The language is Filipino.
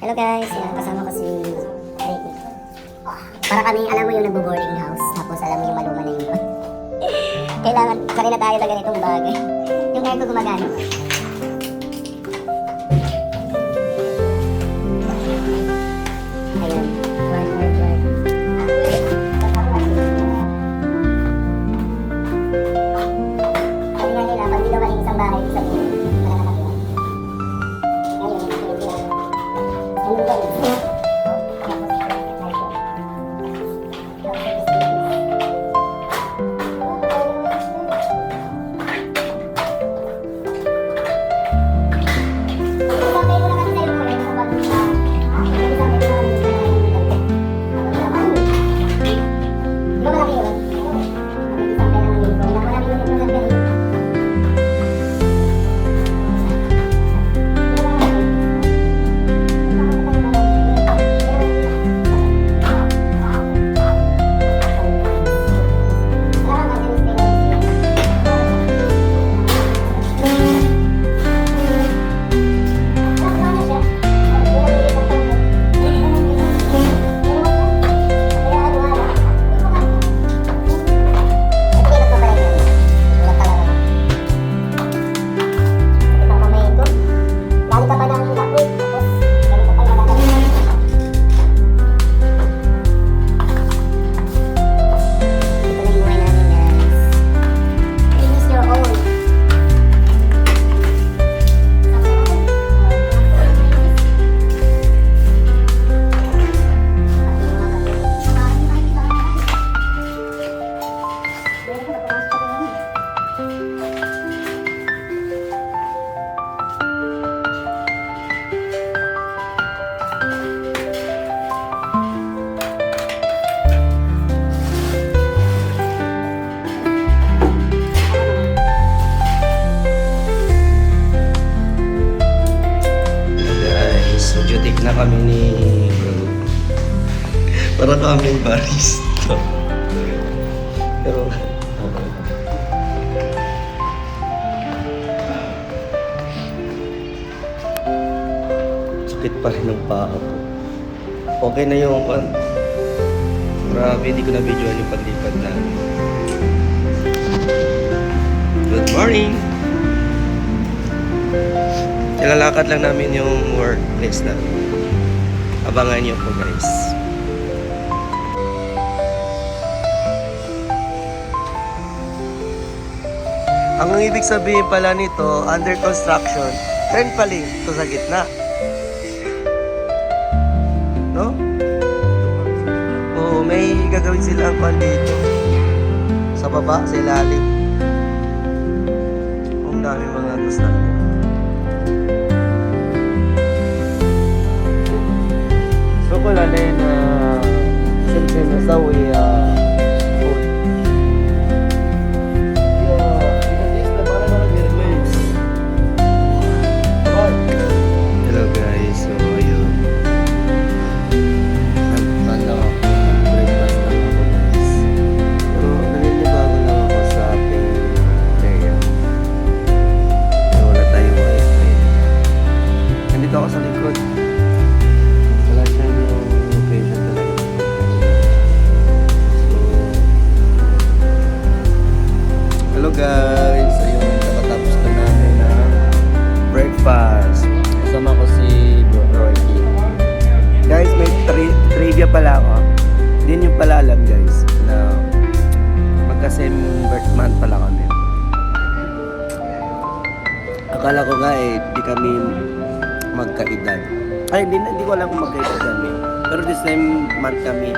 Hello guys, kasama ko si Ricky. Para kami, alam mo yung nagbo-boarding house, tapos alam mo yung maluma na yung kailangan, sanay na tayo na ganitong bagay. Yung air ko gumagana. Ayun, work. Sabi nga nila, pag di daw maling isang bahay, isang bahay. Na kami ni Bro. Para kami barista. Pero sakit pa rin ng paa ko. Okay na yung grabe, hindi ko na videoan yung paglipad na. Good morning! Nilalakad lang namin yung workplace na. Abangan niyo po guys. Ang ibig sabihin pala nito, under construction, trend pala ito sa gitna. No? Oo, may gagawin silang pan dito. Sa baba, sa ilalim. Ang dami mga construction. Wala na yun siyempre nasawi food. Hello guys, so ayun. Nagpanda ako, breakfast lang ako guys. Pero naninibago lang ako sa ating area. So wala tayong wifi. Nandito ako sa likod. Hello guys, ayun, nakatapos na namin na breakfast. Kasama ko si Bro Rocky. Guys, may trivia pala ako. Hindi nyo pala alam guys na magka-same birth month pala kami. Akala ko nga di kami magkaedad. Ay, hindi ko alam kung magkaedad kami. Pero the same month kami.